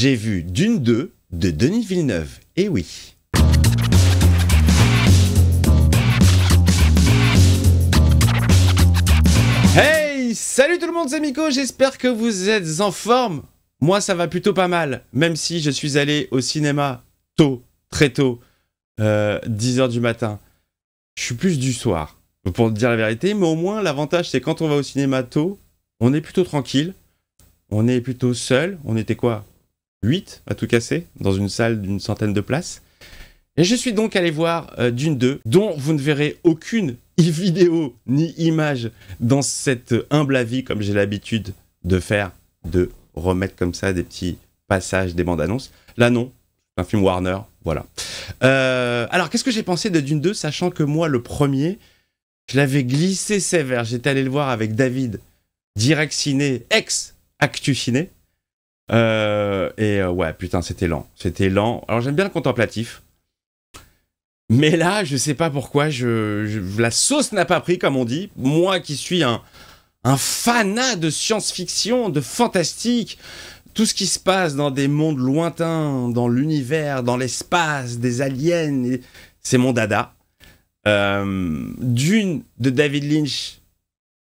j'ai vu Dune 2 de Denis Villeneuve. Eh oui. Hey, salut tout le monde, c'est Miko, j'espère que vous êtes en forme. Moi, ça va plutôt pas mal, même si je suis allé au cinéma tôt, très tôt, 10h du matin. Je suis plus du soir, pour te dire la vérité, mais au moins, l'avantage, c'est quand on va au cinéma tôt, on est plutôt tranquille, on est plutôt seul, on était quoi, 8 à tout casser, dans une salle d'une centaine de places. Et je suis donc allé voir Dune 2, dont vous ne verrez aucune vidéo ni image dans cette humble avis, comme j'ai l'habitude de faire, de remettre comme ça des petits passages des bandes annonces. Là non, c'est un film Warner, voilà. Alors qu'est-ce que j'ai pensé de Dune 2, sachant que moi le premier, je l'avais glissé sévère, j'étais allé le voir avec David, direct ciné, ex Actu Ciné, ouais putain c'était lent, alors j'aime bien le contemplatif, mais là je sais pas pourquoi, la sauce n'a pas pris comme on dit, moi qui suis un fanat de science-fiction, de fantastique, tout ce qui se passe dans des mondes lointains, dans l'univers, dans l'espace, des aliens, c'est mon dada. Dune de David Lynch,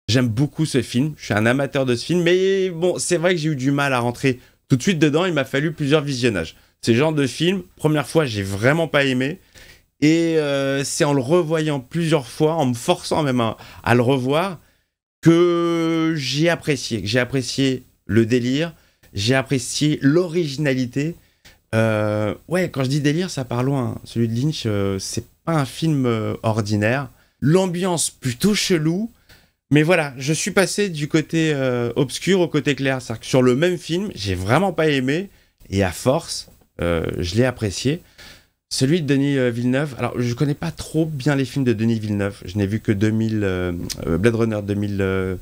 j'aime beaucoup ce film, je suis un amateur de ce film, mais bon, c'est vrai que j'ai eu du mal à rentrer tout de suite dedans, il m'a fallu plusieurs visionnages. C'est le genre de film, première fois, j'ai vraiment pas aimé, et c'est en le revoyant plusieurs fois, en me forçant même à le revoir, que j'ai apprécié le délire, j'ai apprécié l'originalité. Ouais, quand je dis délire, ça part loin. Celui de Lynch, c'est pas un film ordinaire. L'ambiance plutôt chelou, mais voilà, je suis passé du côté obscur au côté clair. C'est-à-dire que sur le même film, j'ai vraiment pas aimé, et à force, je l'ai apprécié. Celui de Denis Villeneuve, alors je connais pas trop bien les films de Denis Villeneuve, je n'ai vu que Blade Runner 2000,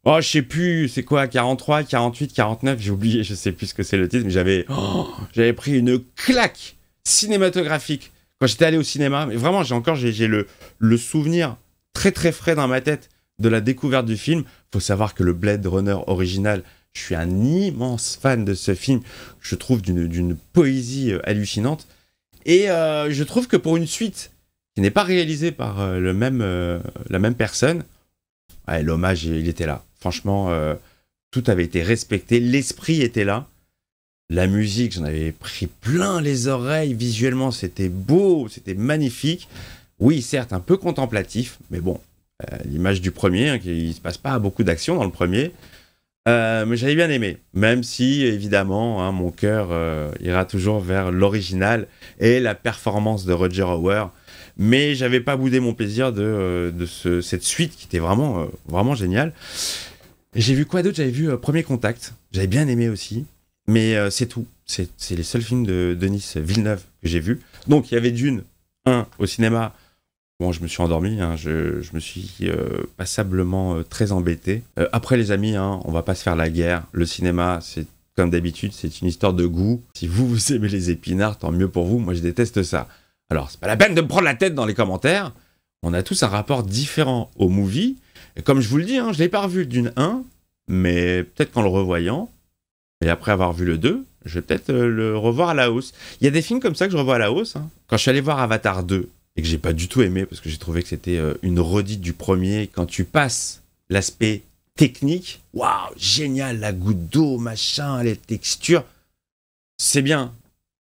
oh je sais plus, c'est quoi, 43, 48, 49, j'ai oublié, je sais plus ce que c'est le titre, mais j'avais pris une claque cinématographique quand j'étais allé au cinéma, mais vraiment j'ai le souvenir très très frais dans ma tête de la découverte du film. Faut savoir que le Blade Runner original, je suis un immense fan de ce film, je trouve d'une poésie hallucinante. Et je trouve que pour une suite qui n'est pas réalisée par la même personne, ouais, l'hommage, il était là. Franchement, tout avait été respecté, l'esprit était là. La musique, j'en avais pris plein les oreilles, visuellement, c'était beau, c'était magnifique. Oui, certes, un peu contemplatif, mais bon, l'image du premier, hein, il ne se passe pas beaucoup d'action dans le premier. Mais j'avais bien aimé, même si évidemment hein, mon cœur ira toujours vers l'original et la performance de Roger Hauer, mais j'avais pas boudé mon plaisir de cette suite qui était vraiment géniale. Et j'ai vu quoi d'autre? J'avais vu Premier Contact, j'avais bien aimé aussi, mais c'est tout, c'est les seuls films de Denis Villeneuve que j'ai vus. Donc il y avait Dune 1 au cinéma. Bon, je me suis endormi, hein, je me suis passablement très embêté. Après les amis, hein, on va pas se faire la guerre. Le cinéma, c'est comme d'habitude, c'est une histoire de goût. Si vous aimez les épinards, tant mieux pour vous. Moi, je déteste ça. Alors, c'est pas la peine de me prendre la tête dans les commentaires. On a tous un rapport différent au movie. Et comme je vous le dis, hein, je l'ai pas revu Dune 1, mais peut-être qu'en le revoyant, et après avoir vu le 2, je vais peut-être le revoir à la hausse. Il y a des films comme ça que je revois à la hausse. Hein. Quand je suis allé voir Avatar 2, et que j'ai pas du tout aimé parce que j'ai trouvé que c'était une redite du premier. Quand tu passes l'aspect technique, waouh, génial, la goutte d'eau, machin, les textures, c'est bien.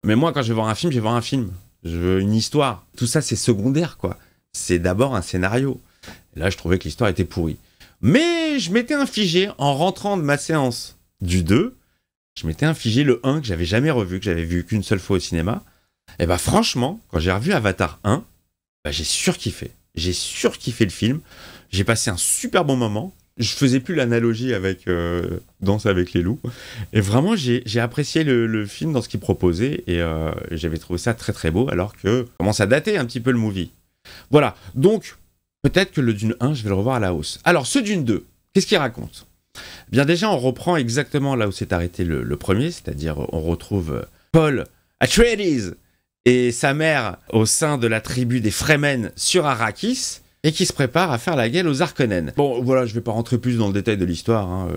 Mais moi, quand je vais voir un film, je vais voir un film. Je veux une histoire. Tout ça, c'est secondaire, quoi. C'est d'abord un scénario. Et là, je trouvais que l'histoire était pourrie. Mais je m'étais infligé, en rentrant de ma séance du 2, je m'étais infligé le 1 que j'avais jamais revu, que j'avais vu qu'une seule fois au cinéma. Et bah franchement, quand j'ai revu Avatar 1, bah, j'ai surkiffé. J'ai surkiffé le film. J'ai passé un super bon moment. Je faisais plus l'analogie avec Danse avec les loups. Et vraiment, j'ai apprécié le film dans ce qu'il proposait. Et j'avais trouvé ça très très beau, alors que ça commence à dater un petit peu le movie. Voilà. Donc, peut-être que le Dune 1, je vais le revoir à la hausse. Alors, ce Dune 2, qu'est-ce qu'il raconte? Bien déjà, on reprend exactement là où s'est arrêté le premier. C'est-à-dire, on retrouve Paul Atreides et sa mère au sein de la tribu des Fremen sur Arrakis. et qui se prépare à faire la guerre aux Harkonnen. Bon, voilà, je vais pas rentrer plus dans le détail de l'histoire. Hein.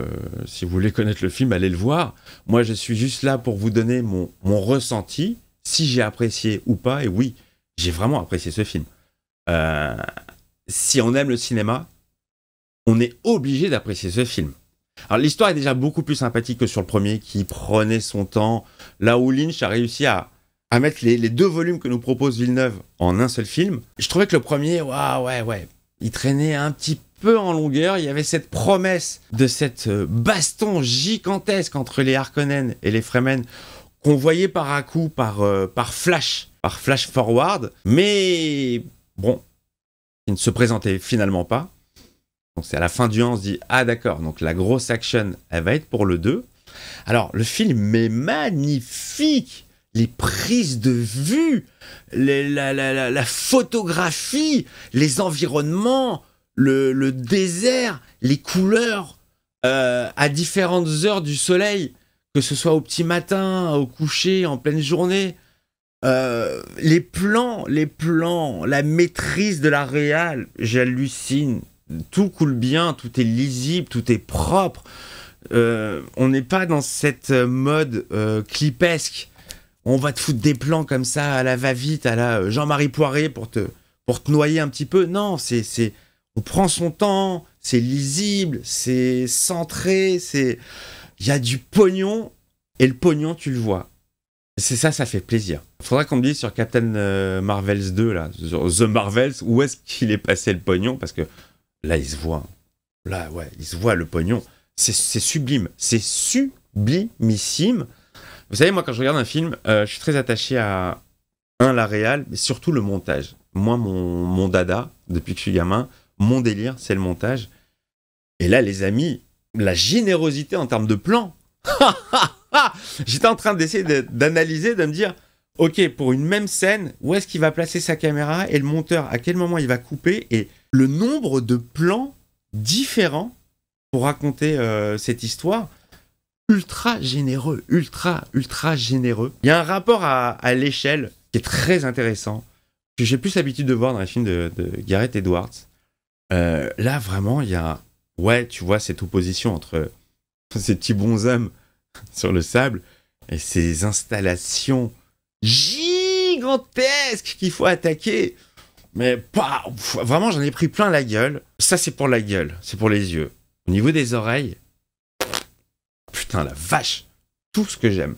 Si vous voulez connaître le film, allez le voir. Moi, je suis juste là pour vous donner mon ressenti, si j'ai apprécié ou pas. Et oui, j'ai vraiment apprécié ce film. Si on aime le cinéma, on est obligé d'apprécier ce film. Alors, l'histoire est déjà beaucoup plus sympathique que sur le premier, qui prenait son temps. Là où Lynch a réussi à mettre les 2 volumes que nous propose Villeneuve en un seul film. Je trouvais que le premier, ouais, il traînait un petit peu en longueur. Il y avait cette promesse de cette baston gigantesque entre les Harkonnen et les Fremen qu'on voyait par à coup, par flash forward. Mais bon, il ne se présentait finalement pas. Donc c'est à la fin du 1, on se dit, ah d'accord, donc la grosse action, elle va être pour le 2. Alors, le film est magnifique. Les prises de vue, la photographie, les environnements, le désert, les couleurs à différentes heures du soleil, que ce soit au petit matin, au coucher, en pleine journée. Les plans, la maîtrise de la réal, j'hallucine. Tout coule bien, tout est lisible, tout est propre. On n'est pas dans cette mode clipesque. On va te foutre des plans comme ça à la va-vite, à la Jean-Marie Poiré pour te noyer un petit peu. Non, on prend son temps, c'est lisible, c'est centré, il y a du pognon, et le pognon, tu le vois. C'est ça fait plaisir. Il faudra qu'on me dise sur Captain Marvels 2, là, sur The Marvels, où est-ce qu'il est passé le pognon, parce que là, il se voit. Là, ouais, il se voit le pognon. C'est sublime. C'est sublimissime. Vous savez, moi, quand je regarde un film, je suis très attaché à, la réal, mais surtout le montage. Moi, mon dada, depuis que je suis gamin, mon délire, c'est le montage. Et là, les amis, la générosité en termes de plans. J'étais en train d'essayer d'analyser, de me dire, ok, pour une même scène, où est-ce qu'il va placer sa caméra et le monteur, à quel moment il va couper, et le nombre de plans différents pour raconter cette histoire. Ultra généreux, ultra généreux. Il y a un rapport à l'échelle qui est très intéressant, que j'ai plus l'habitude de voir dans les films de Gareth Edwards. Là, vraiment, il y a, ouais, tu vois cette opposition entre ces petits bonshommes sur le sable et ces installations gigantesques qu'il faut attaquer. Mais vraiment, j'en ai pris plein la gueule. Ça, c'est pour la gueule, c'est pour les yeux. Au niveau des oreilles, putain, la vache, tout ce que j'aime,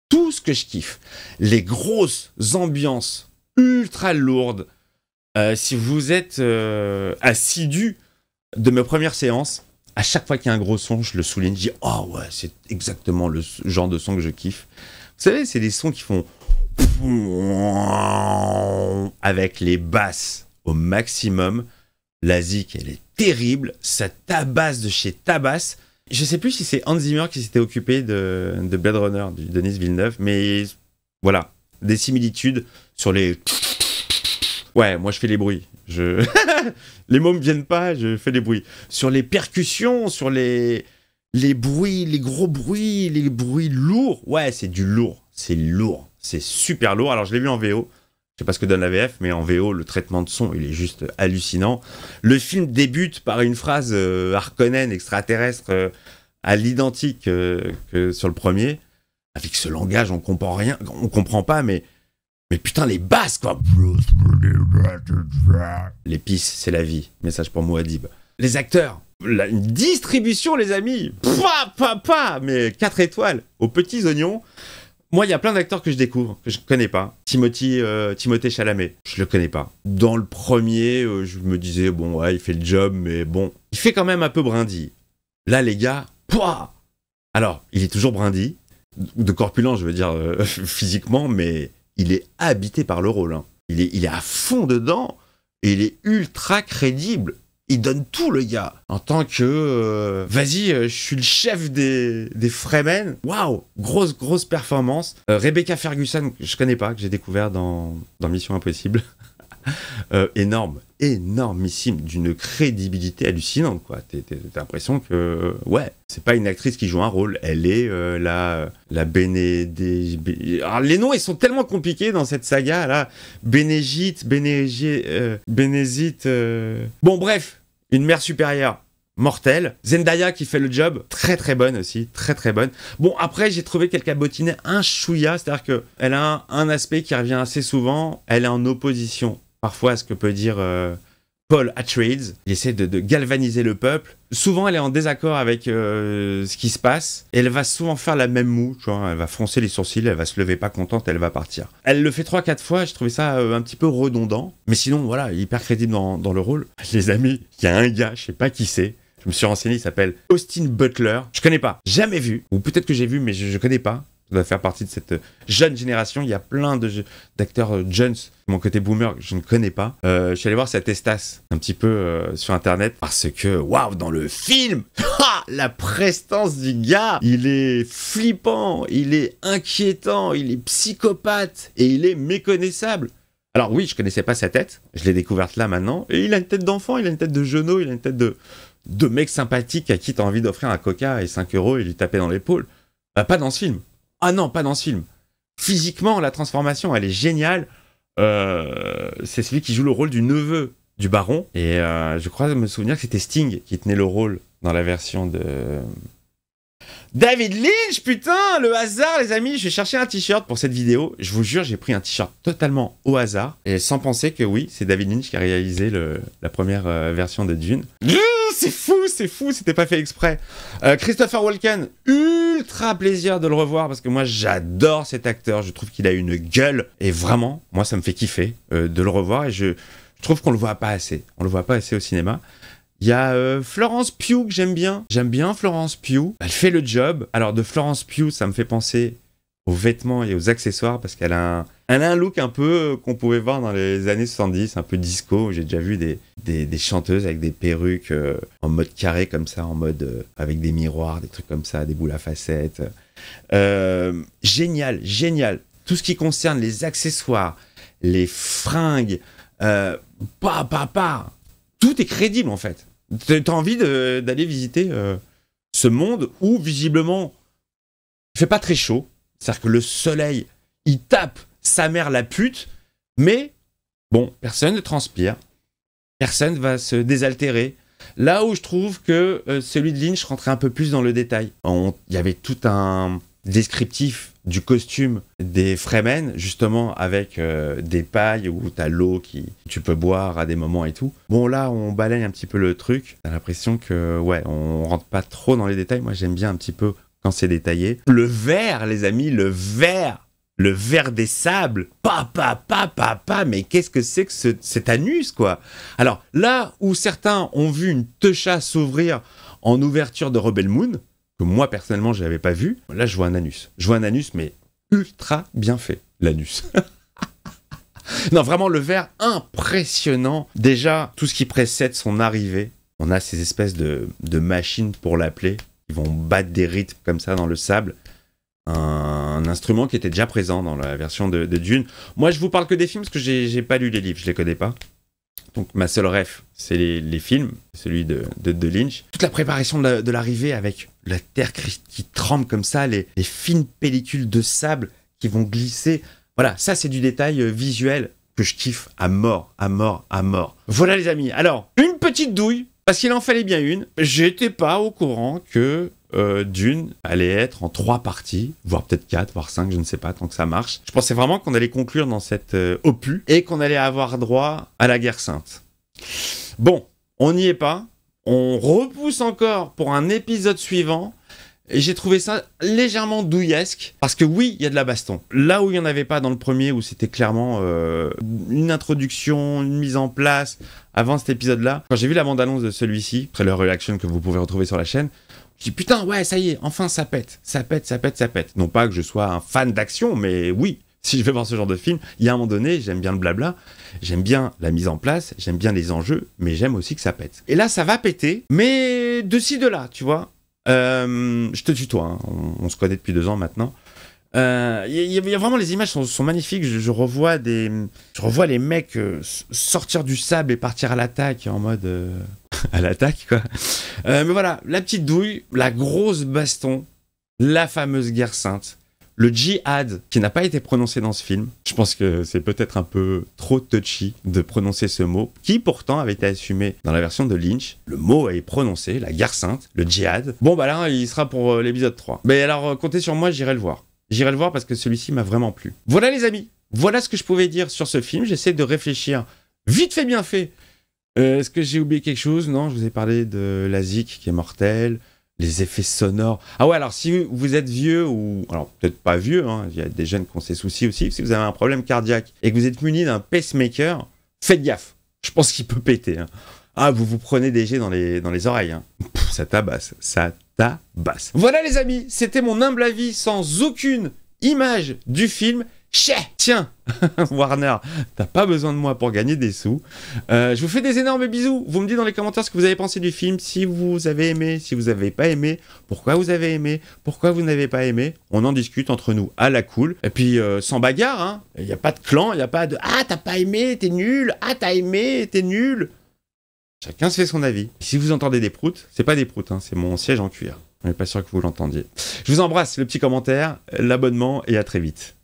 tout ce que je kiffe, les grosses ambiances ultra lourdes. Si vous êtes assidu de mes premières séances, à chaque fois qu'il y a un gros son, je le souligne, je dis « Oh ouais, c'est exactement le genre de son que je kiffe. » Vous savez, c'est des sons qui font avec les basses au maximum. La zik, elle est terrible, ça tabasse de chez tabasse. Je sais plus si c'est Hans Zimmer qui s'était occupé de Blade Runner, de Denis Villeneuve, mais voilà, des similitudes sur les... Ouais, moi je fais les bruits. Les mots me viennent pas, je fais les bruits. Sur les percussions, sur les bruits, les gros bruits, les bruits lourds. Ouais, c'est du lourd, c'est lourd, c'est super lourd. Alors je l'ai vu en VO. Je sais pas ce que donne la VF, mais en VO, le traitement de son, il est juste hallucinant. Le film débute par une phrase Harkonnen extraterrestre à l'identique que sur le premier. Avec ce langage, on comprend rien, on comprend pas, mais putain, les basses, quoi. L'épice, c'est la vie. Message pour Mouadib. Les acteurs, une distribution, les amis. Mais 4 étoiles aux petits oignons. Moi, il y a plein d'acteurs que je découvre, que je connais pas. Timothée Chalamet, je le connais pas. Dans le premier, je me disais, bon, ouais, il fait le job, mais bon, il fait quand même un peu brindille. Là, les gars, alors, il est toujours brindille, de corpulent, je veux dire, physiquement, mais il est habité par le rôle. Hein. Il est à fond dedans, et il est ultra crédible. Il donne tout, le gars. En tant que... vas-y, je suis le chef des Fremen. Waouh, grosse performance. Rebecca Ferguson, que je connais pas, que j'ai découvert dans Mission Impossible. énormissime, d'une crédibilité hallucinante, quoi. T'as l'impression que, ouais, c'est pas une actrice qui joue un rôle, elle est la Alors, les noms, ils sont tellement compliqués dans cette saga, là. Bénézite. Bon, bref, une mère supérieure. Mortelle. Zendaya qui fait le job, très très bonne aussi, très très bonne. Bon, après, j'ai trouvé qu'elle cabotinait un chouïa, c'est-à-dire qu'elle a un aspect qui revient assez souvent, elle est en opposition parfois à ce que peut dire Paul Atreides. Il essaie de galvaniser le peuple. Souvent, elle est en désaccord avec ce qui se passe, et elle va souvent faire la même moue, tu vois, elle va froncer les sourcils, elle va se lever pas contente, elle va partir. Elle le fait 3-4 fois, j'ai trouvé ça un petit peu redondant, mais sinon, voilà, hyper crédible dans le rôle. Les amis, il y a un gars, je sais pas qui c'est, je me suis renseigné, il s'appelle Austin Butler. Je connais pas, jamais vu, ou peut-être que j'ai vu, mais je connais pas. Ça doit faire partie de cette jeune génération. Il y a plein d'acteurs jeunes, mon côté boomer, que je ne connais pas. Je suis allé voir sa testasse un petit peu sur Internet, parce que, waouh, dans le film, la prestance du gars, il est flippant, il est inquiétant, il est psychopathe, et il est méconnaissable. Alors oui, je connaissais pas sa tête, je l'ai découverte là maintenant, et il a une tête d'enfant, il a une tête de genou, il a une tête de mec sympathique à qui t'as envie d'offrir un coca et 5 € et lui taper dans l'épaule. Pas dans ce film. Ah non, pas dans ce film. Physiquement, la transformation, elle est géniale. C'est celui qui joue le rôle du neveu du baron. Et je crois me souvenir que c'était Sting qui tenait le rôle dans la version de David Lynch, putain, le hasard, les amis. J'ai cherché un t-shirt pour cette vidéo. Je vous jure, j'ai pris un t-shirt totalement au hasard et sans penser que oui, c'est David Lynch qui a réalisé la première version de Dune. C'est fou, c'était pas fait exprès. Christopher Walken, ultra plaisir de le revoir parce que moi j'adore cet acteur. Je trouve qu'il a une gueule et vraiment, moi ça me fait kiffer de le revoir et je trouve qu'on le voit pas assez. On le voit pas assez au cinéma. Il y a Florence Pugh que j'aime bien. J'aime bien Florence Pugh. Elle fait le job. Alors de Florence Pugh, ça me fait penser aux vêtements et aux accessoires parce qu'elle a un look un peu qu'on pouvait voir dans les années 70, un peu disco. J'ai déjà vu des chanteuses avec des perruques en mode carré comme ça, en mode avec des miroirs, des trucs comme ça, des boules à facettes. Génial. Tout ce qui concerne les accessoires, les fringues, tout est crédible en fait. T'as envie d'aller visiter ce monde où visiblement il fait pas très chaud. C'est-à-dire que le soleil, il tape sa mère la pute, mais bon, personne ne transpire, personne va se désaltérer. Là où je trouve que celui de Lynch rentrait un peu plus dans le détail. Il y avait tout un descriptif du costume des Fremen, justement avec des pailles où t'as l'eau tu peux boire à des moments et tout. Bon, là, on balaye un petit peu le truc. T'as l'impression que, ouais, on rentre pas trop dans les détails. Moi, j'aime bien un petit peu quand c'est détaillé. Le verre, les amis, le verre des sables. Mais qu'est-ce que c'est que cet anus, quoi? Alors, là où certains ont vu une techa s'ouvrir en ouverture de Rebel Moon, que moi, personnellement, je n'avais pas vu, là, je vois un anus. Je vois un anus, mais ultra bien fait, l'anus. Non, vraiment, le verre impressionnant. Déjà, tout ce qui précède son arrivée, on a ces espèces de machines pour l'appeler, qui vont battre des rythmes comme ça dans le sable. Un instrument qui était déjà présent dans la version de Dune. Moi, je vous parle que des films parce que j'ai pas lu les livres, je les connais pas. Donc, ma seule ref, c'est les films, celui de Lynch. Toute la préparation de l'arrivée avec la terre qui tremble comme ça, les fines pellicules de sable qui vont glisser. Voilà, ça, c'est du détail visuel que je kiffe à mort. Voilà, les amis. Alors, une petite douille, parce qu'il en fallait bien une. J'étais pas au courant que Dune allait être en 3 parties, voire peut-être 4, voire 5, je ne sais pas, tant que ça marche. Je pensais vraiment qu'on allait conclure dans cette opus et qu'on allait avoir droit à la guerre sainte. Bon, on n'y est pas. On repousse encore pour un épisode suivant. Et j'ai trouvé ça légèrement douillesque, parce que oui, il y a de la baston. Là où il n'y en avait pas dans le premier, où c'était clairement une introduction, une mise en place, avant cet épisode-là, quand j'ai vu la bande-annonce de celui-ci, trailer reaction que vous pouvez retrouver sur la chaîne, je dis putain, ouais, ça y est, enfin ça pète. Non pas que je sois un fan d'action, mais oui, si je vais voir ce genre de film, il y a un moment donné, j'aime bien le blabla, j'aime bien la mise en place, j'aime bien les enjeux, mais j'aime aussi que ça pète. Et là, ça va péter, mais de ci, de là, tu vois. Je te tutoie, hein. On se connaît depuis 2 ans maintenant. y a vraiment, les images sont magnifiques. Je revois les mecs sortir du sable et partir à l'attaque en mode à l'attaque quoi. Mais voilà, la petite douille, la grosse baston, la fameuse guerre sainte, le djihad qui n'a pas été prononcé dans ce film. Je pense que c'est peut-être un peu trop touchy de prononcer ce mot, qui pourtant avait été assumé dans la version de Lynch. Le mot est prononcé, la guerre sainte, le djihad. Bon bah là, il sera pour l'épisode 3. Mais alors, comptez sur moi, j'irai le voir. J'irai le voir parce que celui-ci m'a vraiment plu. Voilà les amis, voilà ce que je pouvais dire sur ce film. J'essaie de réfléchir vite fait, bien fait. Est-ce que j'ai oublié quelque chose? Non, je vous ai parlé de la zik qui est mortelle. Les effets sonores. Ah ouais, alors si vous êtes vieux, ou... Alors peut-être pas vieux, hein, il y a des jeunes qui ont ces soucis aussi. Si vous avez un problème cardiaque et que vous êtes muni d'un pacemaker, faites gaffe. Je pense qu'il peut péter. Hein. Ah, vous prenez des jets dans les oreilles. Hein. Pff, ça tabasse, ça tabasse. Voilà les amis, c'était mon humble avis sans aucune image du film. Tiens, Warner, t'as pas besoin de moi pour gagner des sous. Je vous fais des énormes bisous. Vous me dites dans les commentaires ce que vous avez pensé du film, si vous avez aimé, si vous avez pas aimé, pourquoi vous avez aimé, pourquoi vous n'avez pas aimé. On en discute entre nous à la cool. Et puis sans bagarre, hein. Il n'y a pas de clan, il n'y a pas de « Ah, t'as pas aimé, t'es nul. Ah, t'as aimé, t'es nul. » Chacun se fait son avis. Si vous entendez des proutes, c'est pas des proutes, hein, c'est mon siège en cuir. On n'est pas sûr que vous l'entendiez. Je vous embrasse, le petit commentaire, l'abonnement et à très vite.